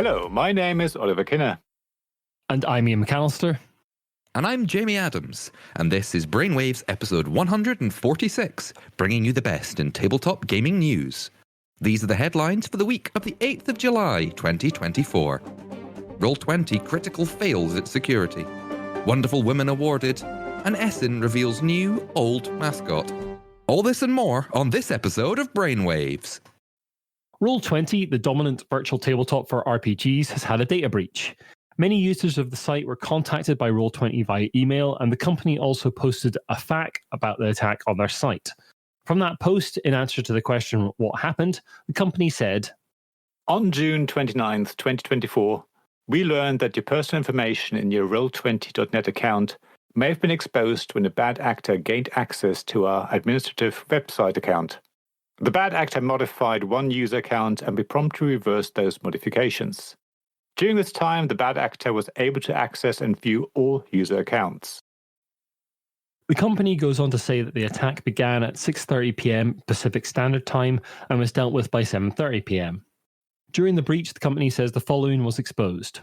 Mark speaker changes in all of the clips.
Speaker 1: Hello, my name is Oliver Kinner.
Speaker 2: And I'm Ian McAllister.
Speaker 3: And I'm Jamie Adams, and this is Brainwaves episode 146, bringing you the best in tabletop gaming news. These are the headlines for the week of the 8th of July, 2024. Roll20 critical fails at security. Wonderful Women awarded. And Essen reveals new, old mascot. All this and more on this episode of Brainwaves.
Speaker 2: Roll20, the dominant virtual tabletop for RPGs, has had a data breach. Many users of the site were contacted by Roll20 via email, and the company also posted a FAQ about the attack on their site. From that post, in answer to the question, what happened, the company said,
Speaker 1: On June 29th, 2024, we learned that your personal information in your Roll20.net account may have been exposed when a bad actor gained access to our administrative website account. The bad actor modified one user account, and we promptly reversed those modifications. During this time, the bad actor was able to access and view all user accounts.
Speaker 2: The company goes on to say that the attack began at 6:30 p.m. Pacific Standard Time and was dealt with by 7:30 p.m. During the breach, the company says the following was exposed: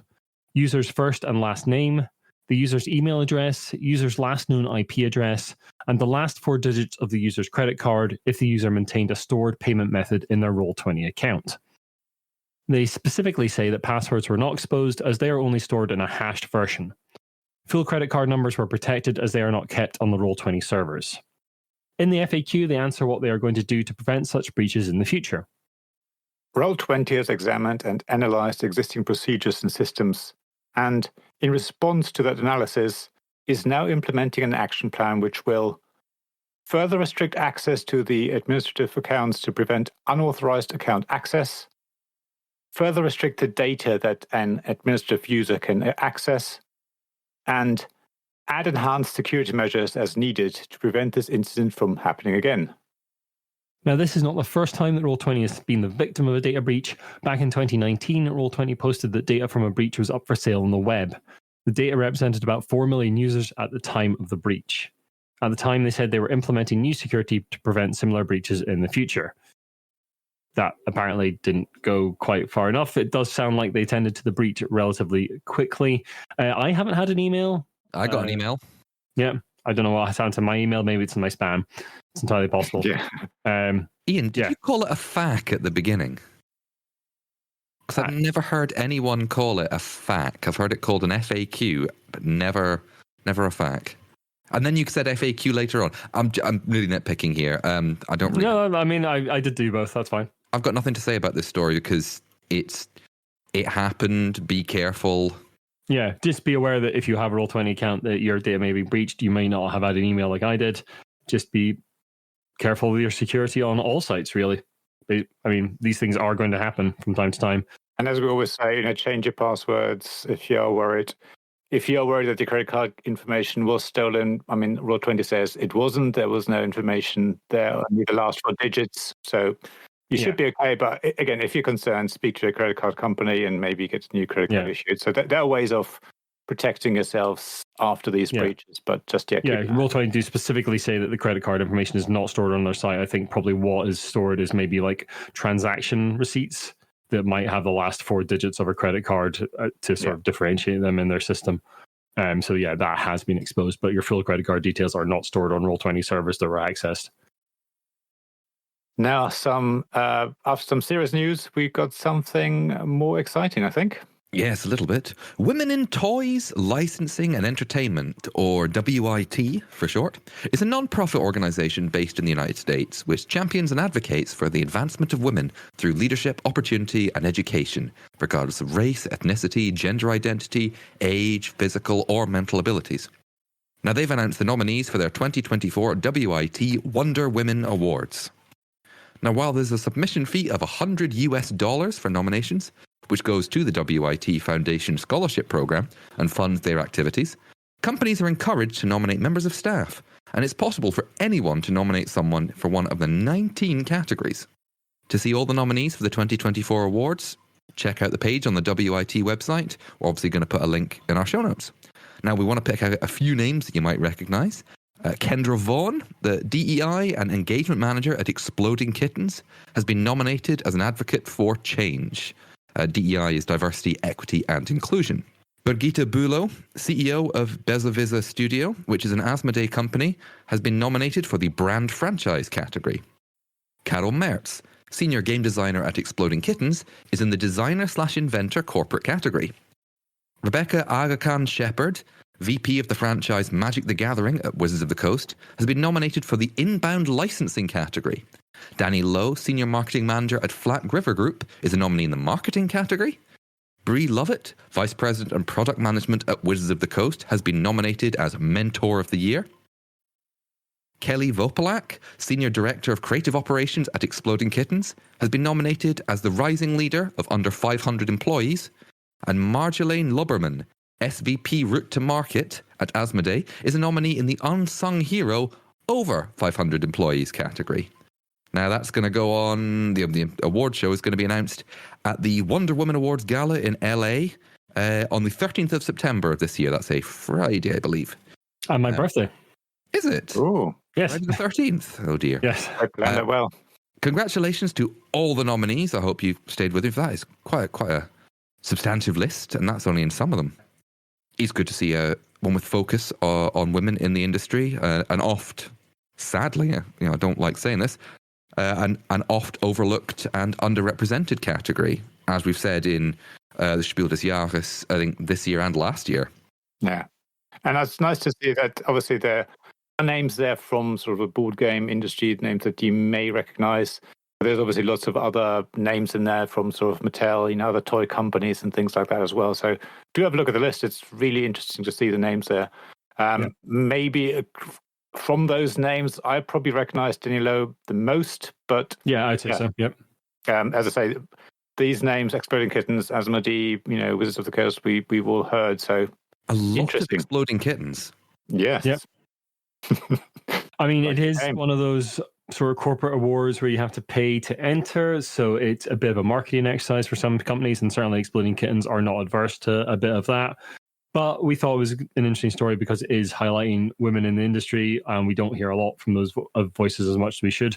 Speaker 2: user's first and last name, the user's email address, user's last known IP address, and the last 4 digits of the user's credit card if the user maintained a stored payment method in their Roll20 account. They specifically say that passwords were not exposed as they are only stored in a hashed version. Full credit card numbers were protected as they are not kept on the Roll20 servers. In the FAQ, they answer what they are going to do to prevent such breaches in the future.
Speaker 1: Roll20 has examined and analyzed existing procedures and systems, and, in response to that analysis, is now implementing an action plan which will further restrict access to the administrative accounts to prevent unauthorized account access, further restrict the data that an administrative user can access, and add enhanced security measures as needed to prevent this incident from happening again.
Speaker 2: Now, this is not the first time that Roll20 has been the victim of a data breach. Back in 2019, Roll20 posted that data from a breach was up for sale on the web. The data represented about 4 million users at the time of the breach. At the time, they said they were implementing new security to prevent similar breaches in the future. That apparently didn't go quite far enough. It does sound like they tended to the breach relatively quickly. I haven't had an email.
Speaker 3: I got an email.
Speaker 2: Yeah. I don't know what happened to my email. Maybe it's in my spam. It's entirely possible.
Speaker 1: Yeah.
Speaker 3: Ian, did you call it a FAQ at the beginning? Because I've never heard anyone call it a FAQ. I've heard it called an FAQ, but never a FAQ. And then you said FAQ later on. I'm really nitpicking here. I don't really...
Speaker 2: No, I mean, I did do both. That's fine.
Speaker 3: I've got nothing to say about this story because it happened. Be careful.
Speaker 2: Yeah, just be aware that if you have a Roll20 account that your data may be breached, you may not have had an email like I did. Just be careful with your security on all sites, really. I mean, these things are going to happen from time to time.
Speaker 1: And as we always say, change your passwords if you're worried. If you're worried that your credit card information was stolen, I mean, Roll20 says it wasn't. There was no information there, only the last 4 digits. So you should be okay. But again, if you're concerned, speak to your credit card company and maybe get a new credit card issued. So there are ways of protecting yourselves after these breaches. But just
Speaker 2: Roll20 do specifically say that the credit card information is not stored on their site. I think probably what is stored is maybe like transaction receipts that might have the last 4 digits of a credit card to sort of differentiate them in their system. So that has been exposed, but your full credit card details are not stored on Roll20 servers that were accessed.
Speaker 1: Now, after some serious news, we've got something more exciting, I think.
Speaker 3: Yes, a little bit. Women in Toys, Licensing and Entertainment, or WIT for short, is a non-profit organisation based in the United States which champions and advocates for the advancement of women through leadership, opportunity and education, regardless of race, ethnicity, gender identity, age, physical or mental abilities. Now, they've announced the nominees for their 2024 WIT Wonder Women Awards. Now, while there's a submission fee of $100 for nominations, which goes to the WIT Foundation Scholarship Program and funds their activities, companies are encouraged to nominate members of staff, and it's possible for anyone to nominate someone for one of the 19 categories. To see all the nominees for the 2024 awards, check out the page on the WIT website. We're obviously going to put a link in our show notes. Now, we want to pick out a few names that you might recognise. Kendra Vaughan, the DEI and Engagement Manager at Exploding Kittens, has been nominated as an advocate for change. DEI is diversity, equity, and inclusion. Birgitte Bülow, CEO of Besserwisser Studio, which is an Asmodee company, has been nominated for the brand franchise category. Carol Mertz, senior game designer at Exploding Kittens, is in the designer/inventor corporate category. Rebecca Aga-Khan Shepherd, VP of the franchise Magic the Gathering at Wizards of the Coast, has been nominated for the inbound licensing category. Danny Lowe, senior marketing manager at Flat River Group, is a nominee in the marketing category. Brie Lovett, vice president and product management at Wizards of the Coast, has been nominated as Mentor of the Year. Kelly Vopolak, senior director of creative operations at Exploding Kittens, has been nominated as the rising leader of under 500 employees. And Marjolaine Lubberman, SVP route to market at Asmodee, is a nominee in the unsung hero over 500 employees category. Now that's going to go on, the award show is going to be announced at the Wonder Woman Awards Gala in LA on the 13th of September of this year. That's a Friday, I believe.
Speaker 2: And my birthday.
Speaker 3: Is it?
Speaker 1: Oh,
Speaker 2: Yes.
Speaker 3: Friday the 13th. Oh dear.
Speaker 2: Yes.
Speaker 1: I planned it well.
Speaker 3: Congratulations to all the nominees. I hope you stayed with me for that. It's quite a substantive list, and that's only in some of them. It's good to see one with focus on women in the industry, and oft, sadly, I don't like saying this, an oft overlooked and underrepresented category, as we've said in the Spiel des Jahres, I think this year and last year.
Speaker 1: Yeah. And it's nice to see that, obviously, there are names there from sort of a board game industry, names that you may recognize. There's obviously lots of other names in there from sort of Mattel, other toy companies and things like that as well. So do have a look at the list. It's really interesting to see the names there. Maybe from those names, I probably recognize Danny Lowe the most, but
Speaker 2: Yeah, I'd say so. Yep.
Speaker 1: as I say, these names, Exploding Kittens, Asmodee, Wizards of the Coast, we've all heard. So
Speaker 3: A lot of
Speaker 1: Interesting.
Speaker 3: Exploding Kittens.
Speaker 1: yes.
Speaker 2: Yep. I mean,
Speaker 1: Like
Speaker 2: it is
Speaker 1: the game.
Speaker 2: one of those sort of corporate awards where you have to pay to enter. So it's a bit of a marketing exercise for some companies, and certainly Exploding Kittens are not adverse to a bit of that. But we thought it was an interesting story because it is highlighting women in the industry, and we don't hear a lot from those voices as much as we should.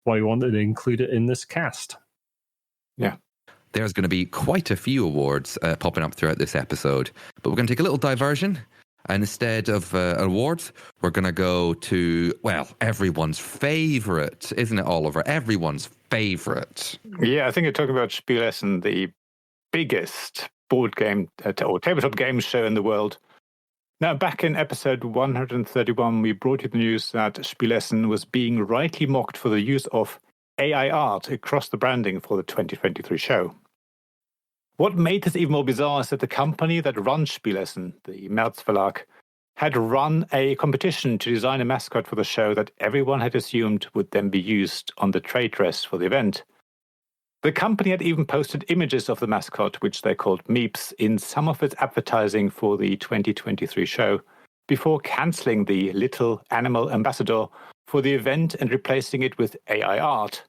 Speaker 2: Why we wanted to include it in this cast.
Speaker 1: Yeah.
Speaker 3: There's going to be quite a few awards popping up throughout this episode, but we're going to take a little diversion. And instead of awards, we're going to go to, well, everyone's favourite, isn't it, Oliver? Everyone's favourite.
Speaker 1: Yeah, I think you're talking about Spiel Essen, the biggest board game or tabletop game show in the world. Now, back in episode 131, we brought you the news that Spiel Essen was being rightly mocked for the use of AI art across the branding for the 2023 show. What made this even more bizarre is that the company that runs Spiel Essen, the Mertz Verlag, had run a competition to design a mascot for the show that everyone had assumed would then be used on the trade dress for the event. The company had even posted images of the mascot, which they called Meeps, in some of its advertising for the 2023 show, before cancelling the Little Animal Ambassador for the event and replacing it with AI art.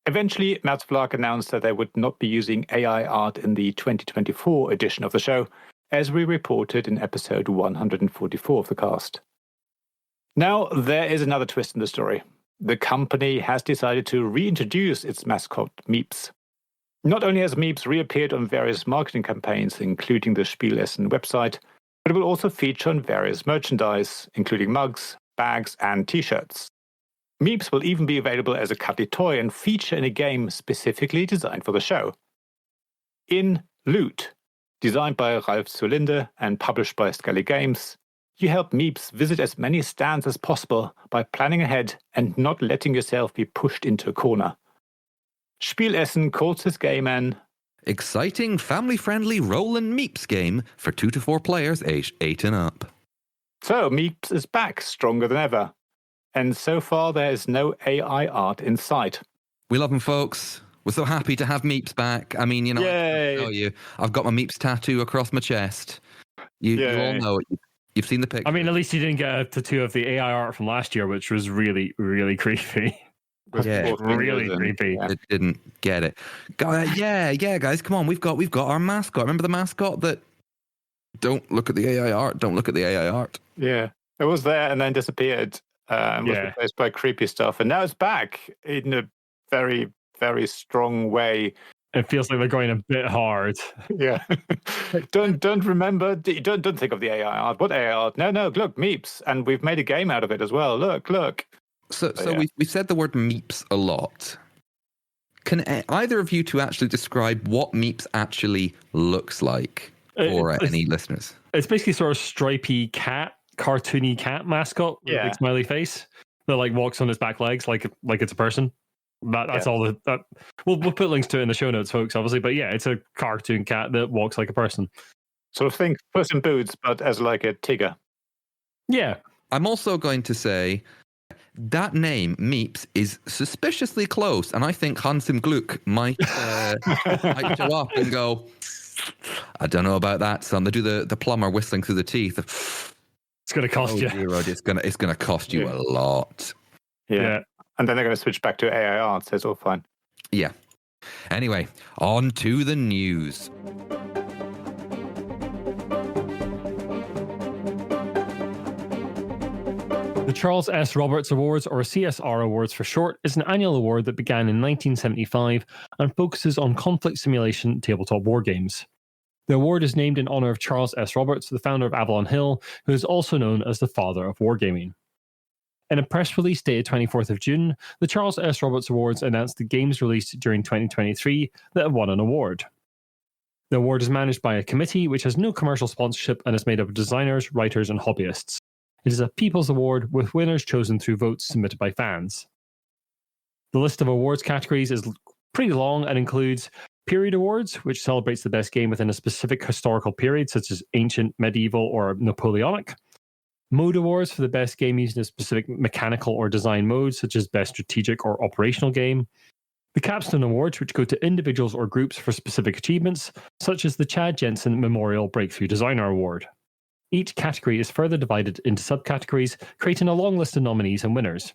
Speaker 1: Eventually, Mertz Verlag announced that they would not be using AI art in the 2024 edition of the show, as we reported in episode 144 of the cast. Now, there is another twist in the story. The company has decided to reintroduce its mascot, Meeps. Not only has Meeps reappeared on various marketing campaigns, including the Spiel Essen website, but it will also feature on various merchandise, including mugs, bags, and t-shirts. Meeps will even be available as a cuddly toy and feature in a game specifically designed for the show. In Loot, designed by Ralf Sulinde and published by Skelly Games, you help Meeps visit as many stands as possible by planning ahead and not letting yourself be pushed into a corner. Spiel Essen calls this game an
Speaker 3: exciting, family-friendly roll and Meeps game for 2 to 4 players aged 8 and up.
Speaker 1: So Meeps is back, stronger than ever. And so far, there is no AI art in sight.
Speaker 3: We love them, folks. We're so happy to have Meeps back. I mean,
Speaker 1: Yay.
Speaker 3: I tell you, I've got my Meeps tattoo across my chest. You all know it. You've seen the picture.
Speaker 2: I mean, at least you didn't get a tattoo of the AI art from last year, which was really, really creepy.
Speaker 3: Yeah,
Speaker 2: really creepy.
Speaker 3: I didn't get it. Yeah, guys, come on. We've got our mascot. Remember the mascot that don't look at the AI art, don't look at the AI art.
Speaker 1: Yeah, it was there and then disappeared. And was replaced by creepy stuff. And now it's back in a very, very strong way.
Speaker 2: It feels like they're going a bit hard.
Speaker 1: Yeah. don't remember. Don't think of the AI art. What AI art? No. Look, Meeps, and we've made a game out of it as well. Look.
Speaker 3: So
Speaker 1: yeah.
Speaker 3: we've said the word Meeps a lot. Can either of you two actually describe what Meeps actually looks like for any listeners?
Speaker 2: It's basically sort of stripy cat, cartoony cat mascot with a big smiley face that like walks on his back legs like it's a person. That's all that. We'll put links to it in the show notes, folks, obviously. But yeah, it's a cartoon cat that walks like a person.
Speaker 1: Sort of think Puss in Boots, but as like a tiger.
Speaker 2: Yeah.
Speaker 3: I'm also going to say that name, Meeps, is suspiciously close, and I think Hans im Glück might show up and go, I don't know about that, son. They do the plumber whistling through the teeth.
Speaker 2: It's going to cost you.
Speaker 3: Dear, it's going to cost you a lot.
Speaker 1: Yeah. And then they're going to switch back to AI art, so it's all fine.
Speaker 3: Yeah. Anyway, on to the news.
Speaker 2: The Charles S. Roberts Awards, or CSR Awards for short, is an annual award that began in 1975 and focuses on conflict simulation tabletop war games. The award is named in honor of Charles S. Roberts, the founder of Avalon Hill, who is also known as the father of wargaming. In a press release dated 24th of June, the Charles S. Roberts Awards announced the games released during 2023 that have won an award. The award is managed by a committee which has no commercial sponsorship and is made up of designers, writers, and hobbyists. It is a People's Award with winners chosen through votes submitted by fans. The list of awards categories is pretty long and includes Period Awards, which celebrates the best game within a specific historical period, such as ancient, medieval, or Napoleonic. Mode Awards for the best game using a specific mechanical or design mode, such as best strategic or operational game. The Capstone Awards, which go to individuals or groups for specific achievements, such as the Chad Jensen Memorial Breakthrough Designer Award. Each category is further divided into subcategories, creating a long list of nominees and winners.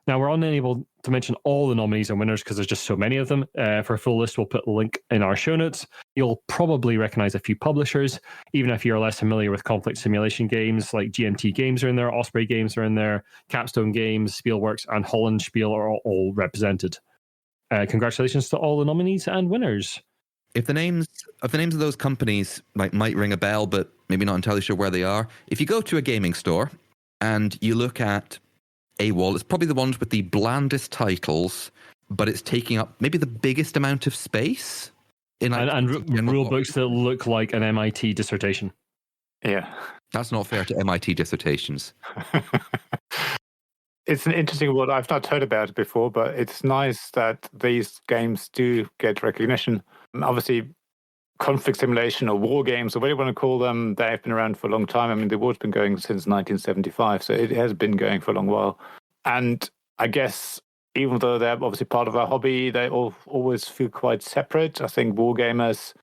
Speaker 2: Now, we're unable to mention all the nominees and winners because there's just so many of them. For a full list, we'll put a link in our show notes. You'll probably recognize a few publishers, even if you're less familiar with conflict simulation games, like GMT Games are in there, Osprey Games are in there, Capstone Games, Spielworks, and Holland Spiel are all represented. Congratulations to all the nominees and winners.
Speaker 3: If the names of those companies might ring a bell, but maybe not entirely sure where they are, if you go to a gaming store and you look at a wall, it's probably the ones with the blandest titles, but it's taking up maybe the biggest amount of space.
Speaker 2: And rule books that look like an MIT dissertation.
Speaker 1: Yeah.
Speaker 3: That's not fair to MIT dissertations.
Speaker 1: It's an interesting word. I've not heard about it before, but it's nice that these games do get recognition. Obviously, conflict simulation or war games, or whatever you want to call them, they've been around for a long time. I mean, the award's been going since 1975, so it has been going for a long while. And I guess even though they're obviously part of our hobby, they all always feel quite separate. I think war gamers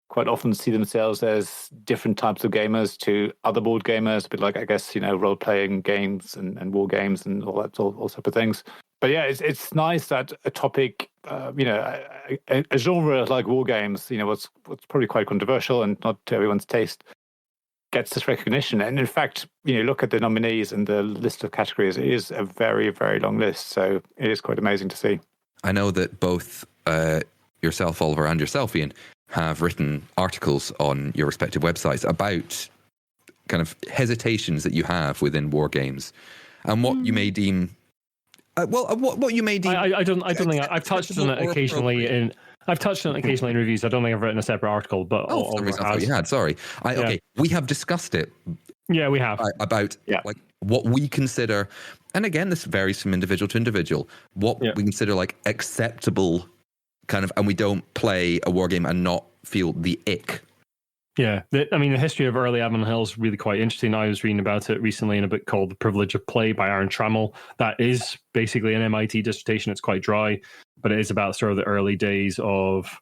Speaker 1: quite often see themselves as different types of gamers to other board gamers, a bit like, I guess, role-playing games and war games and all that, all type of things. But yeah, it's nice that a topic, a genre like war games, what's probably quite controversial and not to everyone's taste, gets this recognition. And in fact, look at the nominees and the list of categories. It is a very, very long list. So it is quite amazing to see.
Speaker 3: I know that both yourself, Oliver, and yourself, Ian, have written articles on your respective websites about kind of hesitations that you have within war games and what you may deem. What you may deem.
Speaker 2: I don't think I've touched on it occasionally in. I've touched on it occasionally in reviews. I don't think I've written a separate article, but
Speaker 3: for some reason I thought you had. Sorry. Okay, we have discussed it.
Speaker 2: Yeah, we have
Speaker 3: about like what we consider, and again, this varies from individual to individual. What we consider like acceptable, kind of, and we don't play a war game and not feel the ick.
Speaker 2: Yeah, the history of early Avalon Hill is really quite interesting. I was reading about it recently in a book called The Privilege of Play by Aaron Trammell. That is basically an MIT dissertation. It's quite dry, but it is about sort of the early days of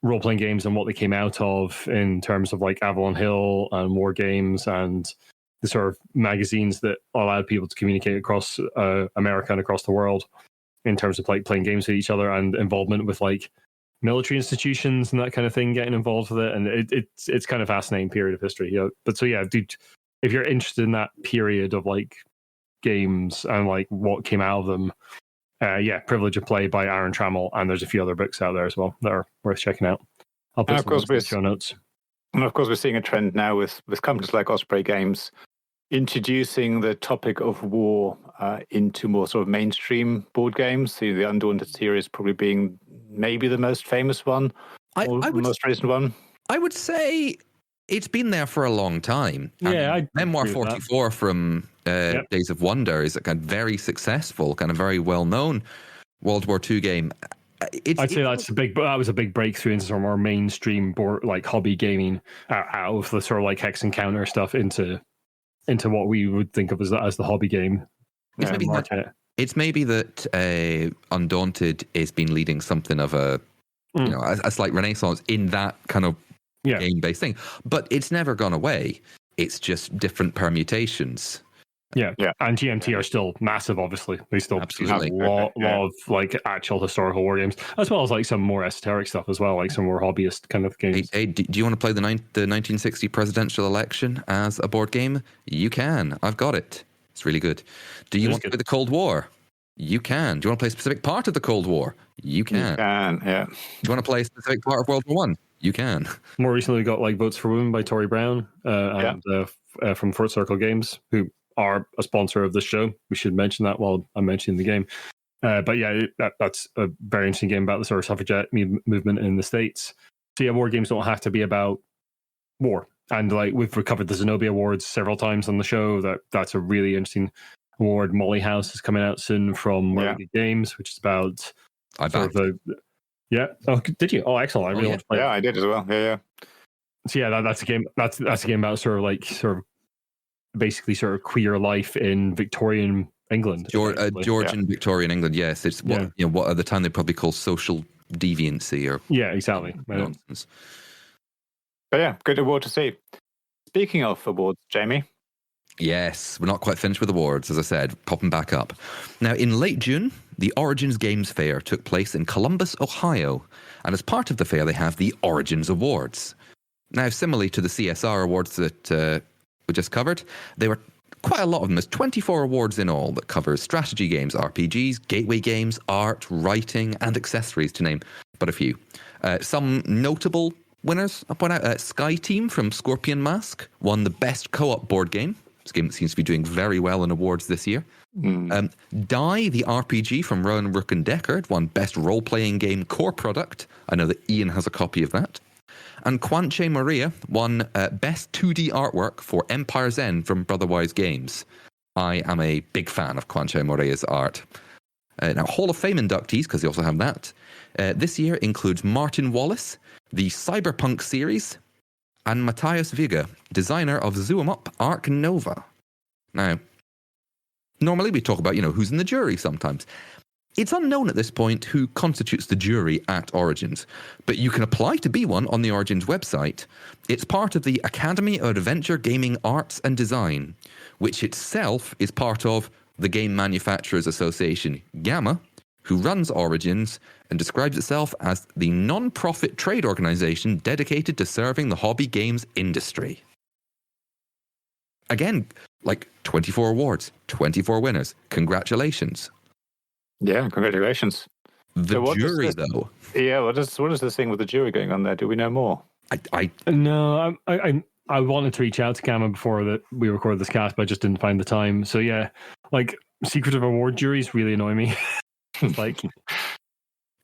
Speaker 2: role-playing games and what they came out of in terms of like Avalon Hill and war games and the sort of magazines that allowed people to communicate across America and across the world in terms of like playing games with each other and involvement with like military institutions and that kind of thing getting involved with it, and it's kind of fascinating period of history. But so dude, if you're interested in that period of like games and like what came out of them, Privilege of Play by Aaron Trammell, and there's a few other books out there as well that are worth checking out. I'll put some links in the show notes.
Speaker 1: And of course, we're seeing a trend now with companies like Osprey Games introducing the topic of war into more sort of mainstream board games. The Undaunted series probably being maybe the most famous one, the most recent one.
Speaker 3: I would say it's been there for a long time.
Speaker 2: Yeah,
Speaker 3: Memoir 44 from Days of Wonder is a kind of very successful, kind of very well-known World War II game.
Speaker 2: I'd say that was a big breakthrough into sort of more mainstream board, like hobby gaming, out of the sort of like hex and counter stuff into what we would think of as the hobby game.
Speaker 3: It's maybe that Undaunted has been leading something of a slight renaissance in that kind of game-based thing, but it's never gone away. It's just different permutations.
Speaker 2: Yeah. And GMT are still massive, obviously. They still have a lot of like actual historical war games, as well as like some more esoteric stuff as well, like some more hobbyist kind of games.
Speaker 3: Hey, do you want to play the 1960 presidential election as a board game? You can. I've got it. It's really good. Do you want to play the Cold War? You can. Do you want to play a specific part of the Cold War? You can.
Speaker 1: You can, yeah.
Speaker 3: Do you want to play a specific part of World War One? You can. More
Speaker 2: recently, we got like Votes for Women by Tori Brown and from Fort Circle Games, who are a sponsor of this show. We should mention that while I'm mentioning the game. But yeah, that's a very interesting game about the sort of suffragette movement in the States. So yeah, war games don't have to be about war. And like we've recovered the Zenobia Awards several times on the show. That's a really interesting award. Molly House is coming out soon from Rubik Games, which is about Oh, did you? Oh, excellent! I really want to play.
Speaker 1: Yeah, I did as well. Yeah.
Speaker 2: So yeah, that's a game. That's a game about sort of basically sort of queer life in Victorian England.
Speaker 3: Georgian Victorian England. Yes, it's what what at the time they probably call social deviancy or
Speaker 2: exactly
Speaker 3: nonsense.
Speaker 1: But yeah, good award to see. Speaking of awards, Jamie.
Speaker 3: Yes, we're not quite finished with awards, as I said, popping back up. Now, in late June, the Origins Games Fair took place in Columbus, Ohio, and as part of the fair, they have the Origins Awards. Now, similarly to the CSR awards that we just covered, there were quite a lot of them. There's 24 awards in all that covers strategy games, RPGs, gateway games, art, writing, and accessories, to name but a few. Some notable winners, I'll point out, Sky Team from Scorpion Mask won the best co-op board game. This game seems to be doing very well in awards this year. Die, the RPG from Rowan Rook and Deckard, won Best Role-Playing Game Core Product. I know that Ian has a copy of that. And Quanche Maria won Best 2D Artwork for Empire's End from Brotherwise Games. I am a big fan of Quanche Maria's art. Now, Hall of Fame inductees, because they also have that, this year includes Martin Wallace, the Cyberpunk series, and Matthias Viga, designer of Zoom Up Arc Nova. Now, normally we talk about, who's in the jury sometimes. It's unknown at this point who constitutes the jury at Origins, but you can apply to be one on the Origins website. It's part of the Academy of Adventure Gaming Arts and Design, which itself is part of the Game Manufacturers Association, GAMA, who runs Origins and describes itself as the non-profit trade organization dedicated to serving the hobby games industry. Again, like 24 awards, 24 winners. Congratulations.
Speaker 1: Yeah, congratulations.
Speaker 3: The jury, though.
Speaker 1: Yeah, what is this thing with the jury going on there? Do we know more?
Speaker 2: No, I wanted to reach out to Gamma before that we recorded this cast, but I just didn't find the time. So yeah, like secretive award juries really annoy me. Like,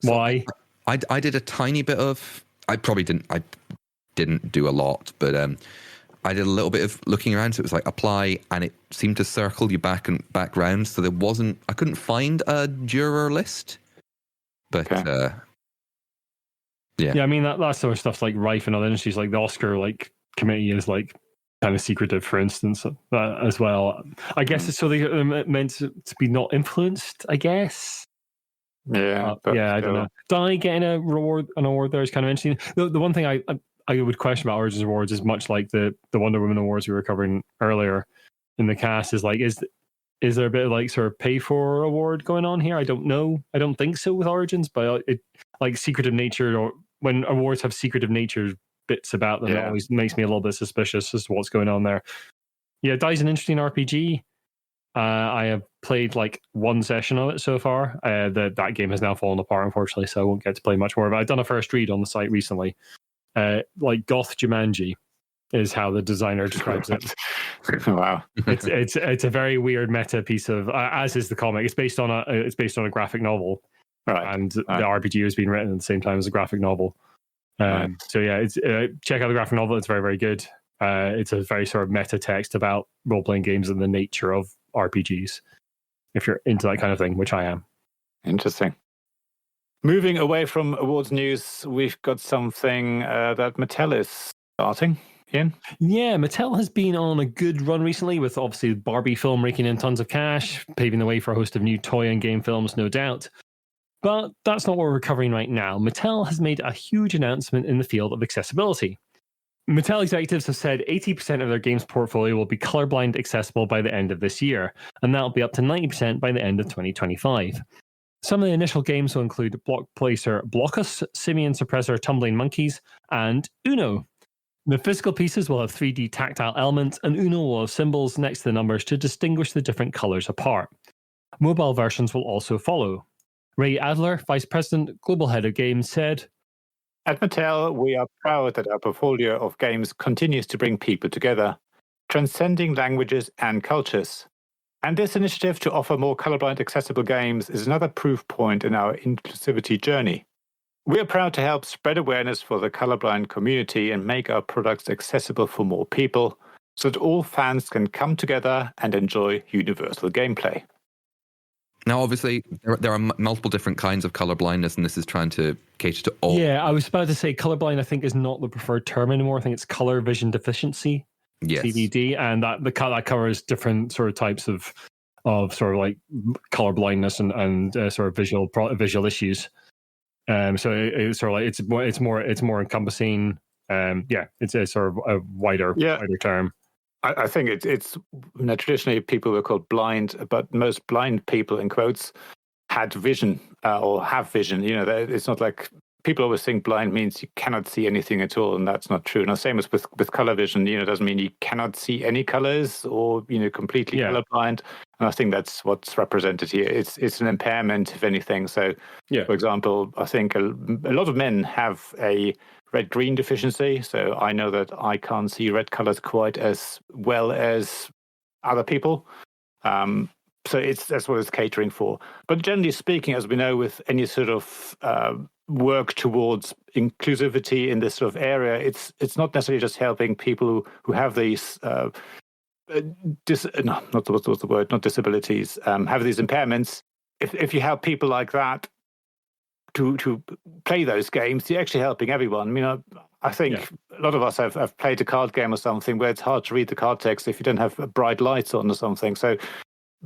Speaker 2: why?
Speaker 3: I did a tiny bit of. I didn't do a lot, but I did a little bit of looking around. So it was like apply, and it seemed to circle you back and back round. So I couldn't find a juror list. But yeah,
Speaker 2: I mean that sort of stuff's like rife in other industries. Like the Oscar committee is like kind of secretive, for instance, as well. I guess it's so they're meant to be not influenced. I guess.
Speaker 1: Yeah,
Speaker 2: I don't know. Die getting an award there is kind of interesting. The one thing I would question about Origins Awards is much like the Wonder Woman Awards we were covering earlier in the cast is like, is there a bit of like sort of pay for award going on here? I don't know. I don't think so with Origins, but it like secretive nature, or when awards have secretive nature bits about them, it always makes me a little bit suspicious as to what's going on there. Yeah, Die's an interesting RPG. I have played like one session of it so far. That game has now fallen apart, unfortunately, so I won't get to play much more. But I've done a first read on the site recently. Like Goth Jumanji is how the designer describes it.
Speaker 1: Wow.
Speaker 2: It's a very weird meta piece of, as is the comic. It's based on a graphic novel,
Speaker 1: Right.
Speaker 2: and the RPG has been written at the same time as a graphic novel. So yeah, it's check out the graphic novel. It's very, very good. It's a very sort of meta text about role playing games and the nature of RPGs. If you're into that kind of thing, which I am.
Speaker 1: Interesting. Moving away from awards news, we've got something that Mattel is starting. Ian?
Speaker 2: Yeah, Mattel has been on a good run recently, with obviously the Barbie film raking in tons of cash, paving the way for a host of new toy and game films, no doubt. But that's not what we're covering right now. Mattel has made a huge announcement in the field of accessibility. Mattel executives have said 80% of their games portfolio will be colorblind accessible by the end of this year, and that'll be up to 90% by the end of 2025. Some of the initial games will include Block Placer Blockus, Simian Suppressor Tumbling Monkeys, and Uno. The physical pieces will have 3D tactile elements, and Uno will have symbols next to the numbers to distinguish the different colors apart. Mobile versions will also follow. Ray Adler, Vice President, Global Head of Games, said,
Speaker 1: At Mattel, we are proud that our portfolio of games continues to bring people together, transcending languages and cultures. And this initiative to offer more colorblind accessible games is another proof point in our inclusivity journey. We are proud to help spread awareness for the colorblind community and make our products accessible for more people, so that all fans can come together and enjoy universal gameplay.
Speaker 3: Now, obviously, there are multiple different kinds of color blindness, and this is trying to cater to all.
Speaker 2: Yeah, I was about to say colorblind, I think, is not the preferred term anymore. I think it's color vision deficiency,
Speaker 3: Yes.
Speaker 2: CVD, and that covers different sort of types of sort of like color blindness and sort of visual issues. So it's sort of like it's more encompassing. It's a sort of a wider term.
Speaker 1: I think it's traditionally people were called blind, but most blind people, in quotes, had vision or have vision. You know, it's not like people always think blind means you cannot see anything at all, and that's not true. Now, same as with color vision, you know, doesn't mean you cannot see any colors or, you know, completely colorblind. And I think that's what's represented here. It's an impairment, if anything. So, for example, I think a lot of men have a red-green deficiency. So I know that I can't see red colors quite as well as other people. So that's what it's catering for. But generally speaking, as we know, with any sort of work towards inclusivity in this sort of area, it's not necessarily just helping people who have these not disabilities, have these impairments. If you help people like that to play those games, you're actually helping everyone. I mean, I think a lot of us have played a card game or something where it's hard to read the card text if you don't have bright lights on or something. So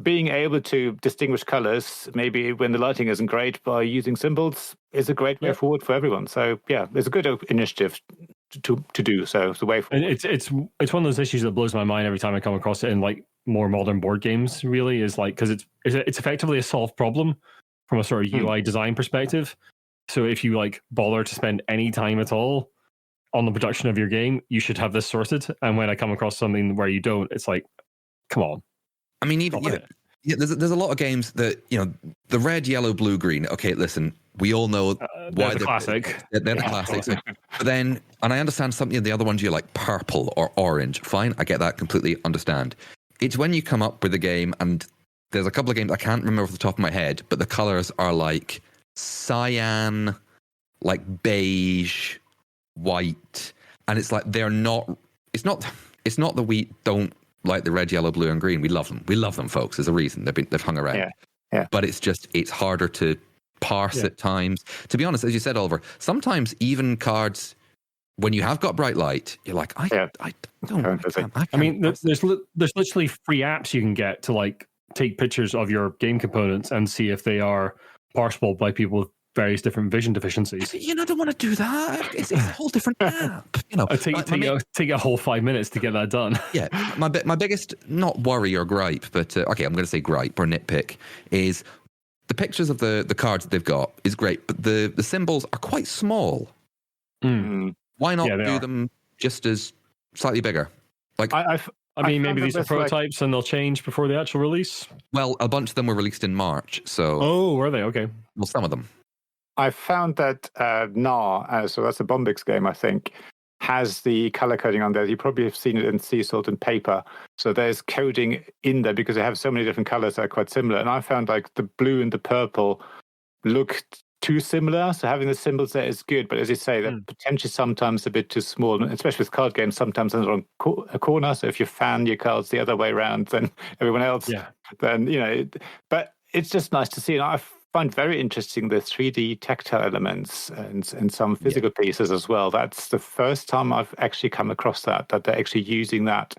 Speaker 1: being able to distinguish colors, maybe when the lighting isn't great, by using symbols is a great way forward for everyone. So it's a good initiative to do. So it's the way forward.
Speaker 2: And it's one of those issues that blows my mind every time I come across it in like more modern board games. Really, is like, because it's effectively a solved problem from a sort of UI design perspective. So if you like bother to spend any time at all on the production of your game, you should have this sorted. And when I come across something where you don't, it's like, come on.
Speaker 3: I mean, even there's a lot of games that, you know, the red, yellow, blue, green. Okay, listen, we all know why
Speaker 2: they're the classic.
Speaker 3: They're the classics. But then, and I understand something of the other ones you like, purple or orange. Fine, I get that, completely understand. It's when you come up with a game, and there's a couple of games I can't remember off the top of my head, but the colors are like cyan, like beige, white, and it's like they're not. It's not that we don't like the red, yellow, blue, and green. We love them, folks. There's a reason they've hung around. Yeah. But it's harder to parse at times. To be honest, as you said, Oliver, sometimes even cards, when you have got bright light, you're like, I don't.
Speaker 2: I mean, there's literally free apps you can get to like take pictures of your game components and see if they are parsable by people with various different vision deficiencies.
Speaker 3: You know, I don't want to do that. It's a whole different app. You know,
Speaker 2: take a whole 5 minutes to get that done.
Speaker 3: Yeah, my biggest, not worry or gripe, but okay, I'm going to say gripe or nitpick, is the pictures of the cards that they've got is great, but the symbols are quite small. Why not do them just as slightly bigger? Like
Speaker 2: I mean,
Speaker 1: found
Speaker 2: maybe
Speaker 1: that
Speaker 2: these are
Speaker 1: there's, like-
Speaker 2: prototypes and they'll change before the actual release.
Speaker 3: Well, a bunch of them were released in March, so
Speaker 2: Oh, were they? Okay.
Speaker 3: well, some of them.
Speaker 1: I found that so that's a Bombix game, I think, has the color coding on there. You probably have seen it in sea salt and paper. So there's coding in there because they have so many different colors that are quite similar. And I found like the blue and the purple looked too similar. So having the symbols there is good. But as you say, they're potentially sometimes a bit too small, especially with card games. Sometimes they're on a corner. So if you fan your cards the other way around than everyone else, then, but it's just nice to see. And I find very interesting the 3D tactile elements and some physical pieces as well. That's the first time I've actually come across that they're actually using that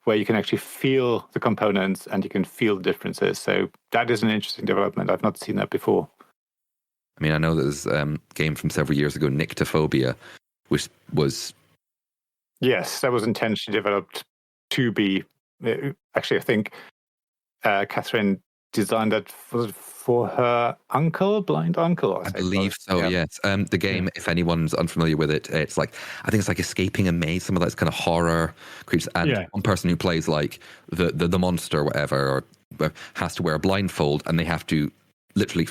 Speaker 1: where you can actually feel the components and you can feel the differences. So that is an interesting development. I've not seen that before.
Speaker 3: I mean, I know there's a game from several years ago, Nyctophobia, which was...
Speaker 1: Yes, that was intentionally developed to be... Actually, I think Catherine designed that for her blind uncle.
Speaker 3: I believe so, yes. The game, if anyone's unfamiliar with it, it's like, I think it's like escaping a maze, some of that's kind of horror creatures. And one person who plays like the monster or whatever or has to wear a blindfold and they have to literally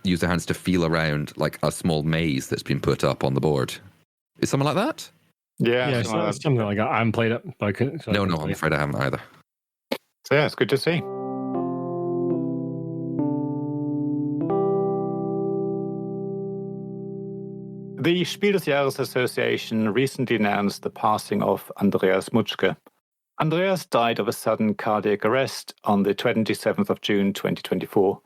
Speaker 3: use their hands to feel around like a small maze that's been put up on the board. Is something like that?
Speaker 1: Yeah,
Speaker 2: something like that. I haven't played it.
Speaker 3: No, I'm afraid I haven't either.
Speaker 1: So yeah, it's good to see. The Spiel des Jahres Association recently announced the passing of Andreas Mutschke. Andreas died of a sudden cardiac arrest on the 27th of June 2024.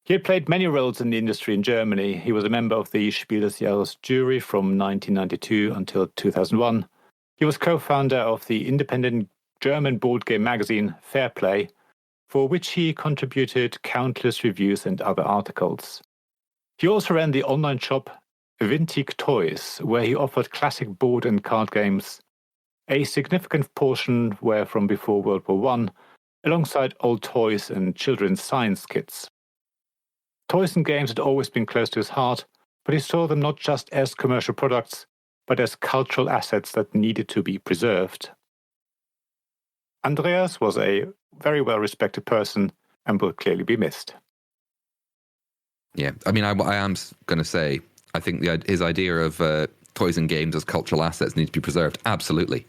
Speaker 1: He had played many roles in the industry in Germany. He was a member of the Spiel des Jahres jury from 1992 until 2001. He was co-founder of the independent German board game magazine Fairplay, for which he contributed countless reviews and other articles. He also ran the online shop Vintage Toys, where he offered classic board and card games. A significant portion were from before World War I, alongside old toys and children's science kits. Toys and games had always been close to his heart, but he saw them not just as commercial products, but as cultural assets that needed to be preserved. Andreas was a very well-respected person and will clearly be missed.
Speaker 3: Yeah, I mean, I am going to say, I think his idea of toys and games as cultural assets need to be preserved. Absolutely.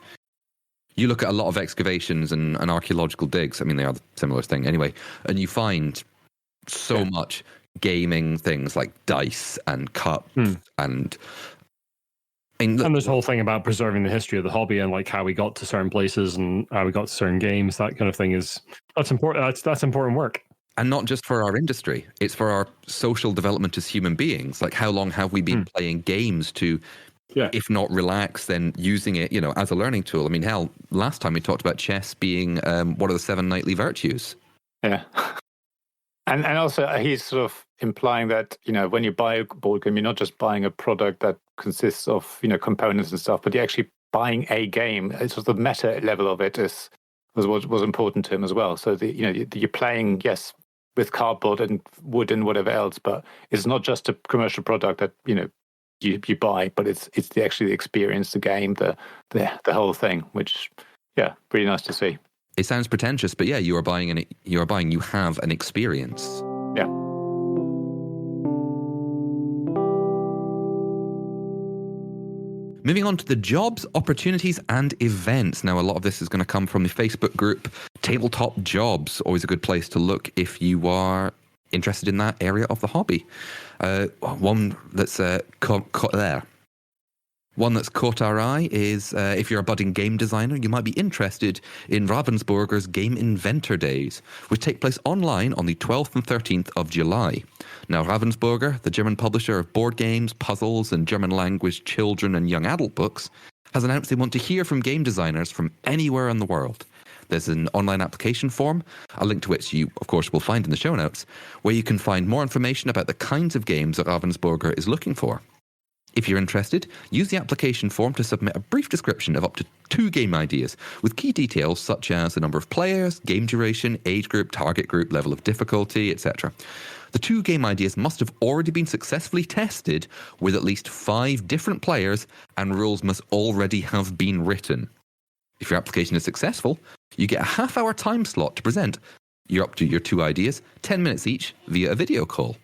Speaker 3: You look at a lot of excavations and archaeological digs. I mean, they are the similar thing anyway. And you find so much gaming things like dice and cups and there's
Speaker 2: a whole thing about preserving the history of the hobby and like how we got to certain places and how we got to certain games. That kind of thing that's important. That's important work.
Speaker 3: And not just for our industry, it's for our social development as human beings. Like, how long have we been playing games to, if not relax, then using it, as a learning tool? I mean, hell, last time we talked about chess being one of the 7 knightly virtues.
Speaker 1: Yeah. And also he's sort of implying that, when you buy a board game, you're not just buying a product that consists of, components and stuff, but you're actually buying a game. It's sort of the meta level of it was important to him as well. So you're playing, yes, with cardboard and wood and whatever else, but it's not just a commercial product that you buy, but it's actually the experience, the game, the whole thing, which really nice to see.
Speaker 3: It sounds pretentious, but you have an experience.
Speaker 1: Yeah.
Speaker 3: Moving on to the jobs, opportunities, and events. Now, a lot of this is going to come from the Facebook group Tabletop Jobs. Always a good place to look if you are interested in that area of the hobby. One that's caught our eye is if you're a budding game designer, you might be interested in Ravensburger's Game Inventor Days, which take place online on the 12th and 13th of July. Now, Ravensburger, the German publisher of board games, puzzles, and German language children and young adult books, has announced they want to hear from game designers from anywhere in the world. There's an online application form, a link to which you, of course, will find in the show notes, where you can find more information about the kinds of games that Ravensburger is looking for. If you're interested, use the application form to submit a brief description of up to 2 game ideas, with key details such as the number of players, game duration, age group, target group, level of difficulty, etc. The 2 game ideas must have already been successfully tested with at least 5 different players, and rules must already have been written. If your application is successful, you get a half-hour time slot to present your 2 ideas, 10 minutes each, via a video call.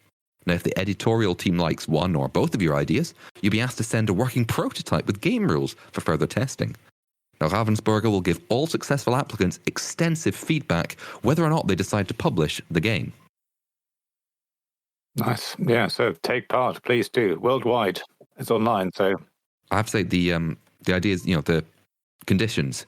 Speaker 3: Now, if the editorial team likes one or both of your ideas, you'll be asked to send a working prototype with game rules for further testing. Now, Ravensburger will give all successful applicants extensive feedback whether or not they decide to publish the game.
Speaker 1: Nice. Yeah, so take part, please do. Worldwide. It's online, so...
Speaker 3: I have to say, the idea is, the conditions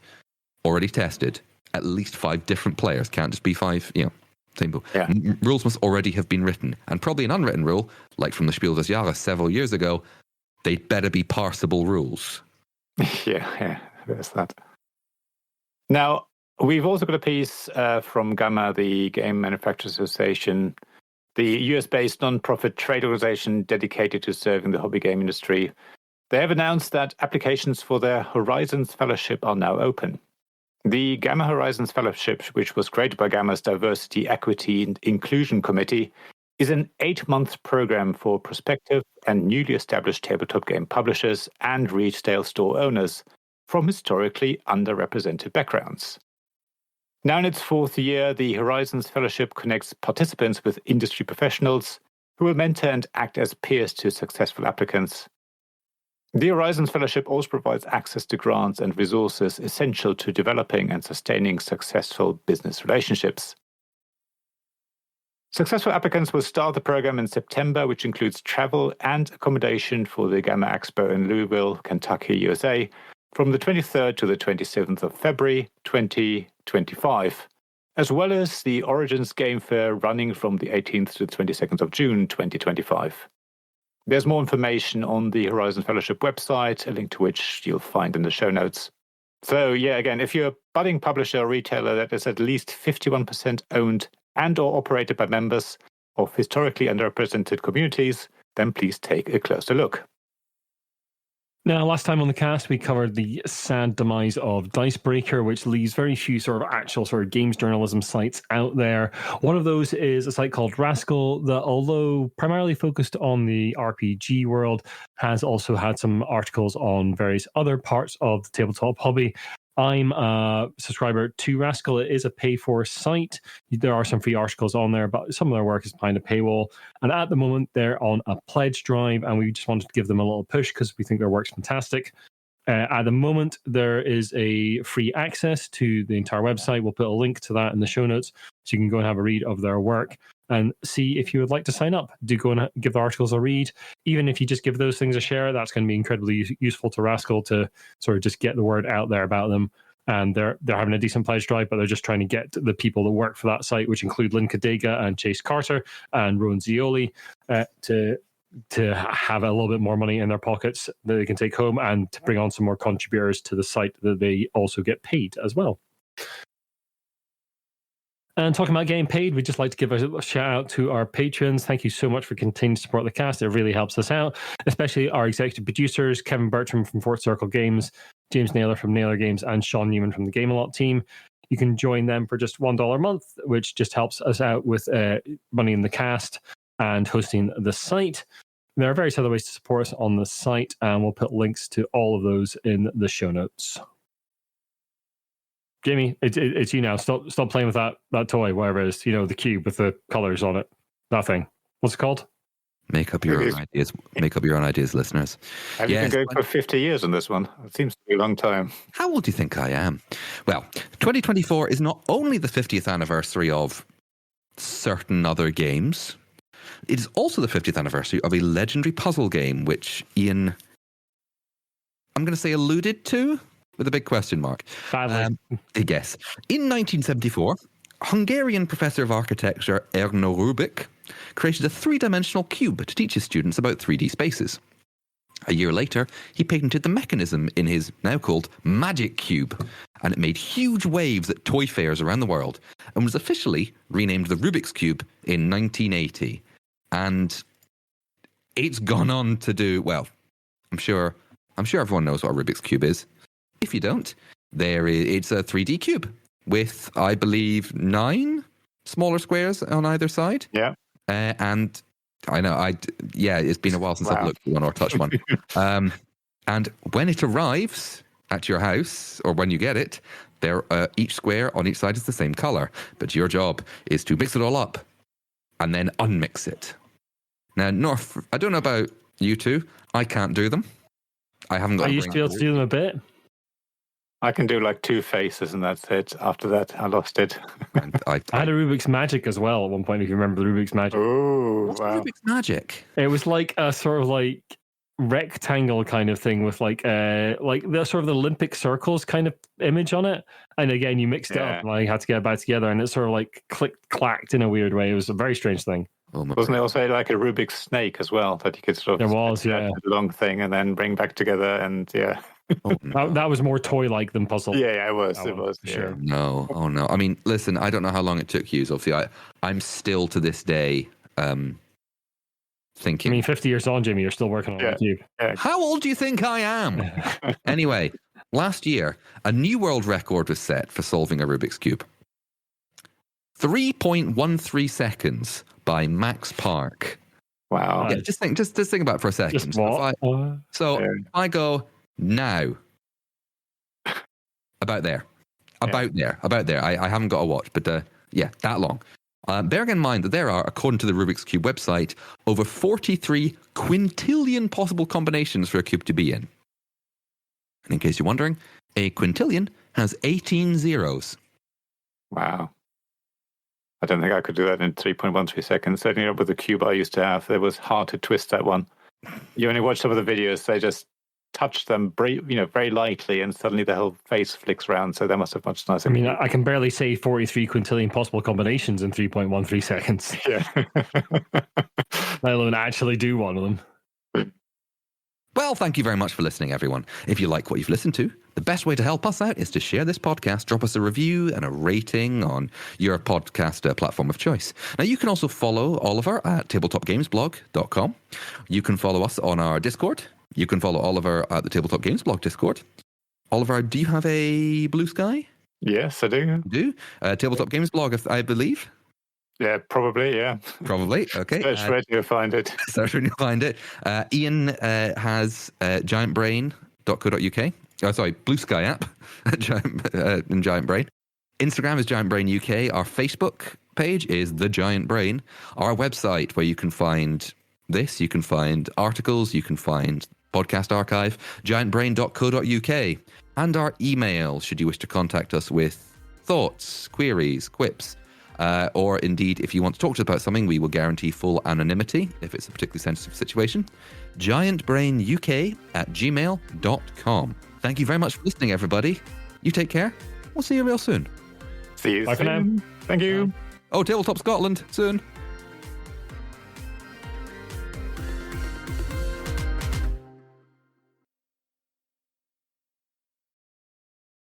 Speaker 3: already tested. At least 5 different players. Can't just be 5, same people.
Speaker 1: Yeah.
Speaker 3: Rules must already have been written. And probably an unwritten rule, like from the Spiel des Jahres several years ago, they'd better be parsable rules.
Speaker 1: Yeah, there's that. Now, we've also got a piece from GAMA, the Game Manufacturers Association, the US-based non-profit trade organization dedicated to serving the hobby game industry. They have announced that applications for their Horizons Fellowship are now open. The GAMA Horizons Fellowship, which was created by GAMA's Diversity, Equity and Inclusion Committee, is an 8-month program for prospective and newly established tabletop game publishers and retail store owners from historically underrepresented backgrounds. Now in its 4th year, the Horizons Fellowship connects participants with industry professionals who will mentor and act as peers to successful applicants. The Horizons Fellowship also provides access to grants and resources essential to developing and sustaining successful business relationships. Successful applicants will start the program in September, which includes travel and accommodation for the GAMA Expo in Louisville, Kentucky, USA, from the 23rd to the 27th of February 2025, as well as the Origins Game Fair running from the 18th to the 22nd of June 2025. There's more information on the Horizon Fellowship website, a link to which you'll find in the show notes. So yeah, again, if you're a budding publisher or retailer that is at least 51% owned and or operated by members of historically underrepresented communities, then please take a closer look.
Speaker 2: Now, last time on the cast, we covered the sad demise of Dicebreaker, which leaves very few actual games journalism sites out there. One of those is a site called Rascal that, although primarily focused on the RPG world, has also had some articles on various other parts of the tabletop hobby. I'm a subscriber to Rascal. It is a pay-for site. There are some free articles on there, but some of their work is behind a paywall. And at the moment, they're on a pledge drive, and we just wanted to give them a little push because we think their work's fantastic. At the moment, there is a free access to the entire website. We'll put a link to that in the show notes, so you can go and have a read of their work and see if you would like to sign up. Do go and give the articles a read. Even if you just give those things a share, that's going to be incredibly useful to Rascal to sort of just get the word out there about them. And they're having a decent pledge drive, but they're just trying to get the people that work for that site, which include Lynn Cadega and Chase Carter and Rowan Zioli, to have a little bit more money in their pockets that they can take home, and to bring on some more contributors to the site that they also get paid as well. And talking about getting paid, we'd just like to give a shout out to our patrons. Thank you so much for continuing to support the cast. It really helps us out, especially our executive producers, Kevin Bertram from Fort Circle Games, James Naylor from Naylor Games, and Shaun Newman from the GAMA team. You can join them for just $1 a month, which just helps us out with money in the cast and hosting the site. There are various other ways to support us on the site, and we'll put links to all of those in the show notes. Jamie, it's you now. Stop playing with that toy, whatever it is. The cube with the colours on it. That thing. What's it called?
Speaker 3: Make up your own ideas. Make up your own ideas, listeners.
Speaker 1: Have you been going for 50 years on this one? It seems to be a long time.
Speaker 3: How old do you think I am? Well, 2024 is not only the 50th anniversary of certain other games, it is also the 50th anniversary of a legendary puzzle game, which Ian, I'm going to say, alluded to with a big question mark. Yes. In 1974, Hungarian professor of architecture Erno Rubik created a 3-dimensional cube to teach his students about 3D spaces. A year later, he patented the mechanism in his now called Magic Cube, and it made huge waves at toy fairs around the world and was officially renamed the Rubik's Cube in 1980. And it's gone on to do, well, I'm sure everyone knows what a Rubik's Cube is. If you don't, it's a 3D cube with, I believe, 9 smaller squares on either side.
Speaker 1: Yeah.
Speaker 3: And I know, it's been a while since I've looked at one or touched one. And when it arrives at your house, or when you get it, they're each square on each side is the same color. But your job is to mix it all up and then unmix it. Now, North, I don't know about you two. I can't do them. I haven't got.
Speaker 2: I used to be able to do them a bit.
Speaker 1: I can do like 2 faces and that's it. After that, I lost it.
Speaker 2: I had a Rubik's Magic as well at one point, if you remember the Rubik's Magic.
Speaker 1: Oh,
Speaker 3: What's
Speaker 1: wow.
Speaker 3: Rubik's Magic?
Speaker 2: It was like a sort of like rectangle kind of thing with like the sort of the Olympic circles kind of image on it. And again, you mixed it up and I had to get it back together and it sort of like clacked in a weird way. It was a very strange thing.
Speaker 1: Wasn't there also like a Rubik's snake as well that you could sort of
Speaker 2: there was, yeah,
Speaker 1: a long thing and then bring back together and yeah.
Speaker 3: Oh, no.
Speaker 2: that was more toy-like than puzzle.
Speaker 1: Yeah, it was.
Speaker 2: It was for sure.
Speaker 3: No, oh no. I mean, listen, I don't know how long it took you. Obviously, I'm still to this day thinking.
Speaker 2: I mean, 50 years on, Jimmy, you're still working on the cube.
Speaker 3: Yeah. How old do you think I am? Anyway, last year, a new world record was set for solving a Rubik's Cube. 3.13 seconds by Max Park.
Speaker 1: Wow.
Speaker 3: Yeah, just think about it for a second.
Speaker 2: Just what?
Speaker 3: If I go now, about there. I haven't got a watch, but that long. Bearing in mind that there are, according to the Rubik's Cube website, over 43 quintillion possible combinations for a cube to be in. And in case you're wondering, a quintillion has 18 zeros.
Speaker 1: Wow. I don't think I could do that in 3.13 seconds. Certainly with the cube I used to have, it was hard to twist that one. You only watch some of the videos, they just touch them very lightly and suddenly the whole face flicks around, so that must have much nicer.
Speaker 2: I mean, I can barely say 43 quintillion possible combinations in 3.13 seconds.
Speaker 1: Yeah.
Speaker 2: Let alone actually do one of them.
Speaker 3: Well, thank you very much for listening, everyone. If you like what you've listened to, the best way to help us out is to share this podcast, drop us a review and a rating on your podcast platform of choice. Now, you can also follow Oliver at tabletopgamesblog.com. You can follow us on our Discord. You can follow Oliver at the Tabletop Games Blog Discord. Oliver, do you have a Blue Sky?
Speaker 1: Yes, I do.
Speaker 3: You do? Tabletop Games Blog, I believe.
Speaker 1: Yeah, probably, yeah.
Speaker 3: Probably, okay.
Speaker 1: Search where you'll find it.
Speaker 3: Search where you'll find it. Ian has giantbrain.co.uk. Oh, sorry, Blue Sky app in Giant Brain. Instagram is Giant Brain UK. Our Facebook page is The Giant Brain. Our website, where you can find this, you can find articles, you can find podcast archive, giantbrain.co.uk. And our email, should you wish to contact us with thoughts, queries, quips, or indeed, if you want to talk to us about something, we will guarantee full anonymity if it's a particularly sensitive situation. giantbrainuk@gmail.com. Thank you very much for listening, everybody. You take care. We'll see you real soon.
Speaker 1: See you
Speaker 2: Bye
Speaker 1: soon.
Speaker 2: for now.
Speaker 1: Thank you.
Speaker 3: Oh, Tabletop Scotland soon.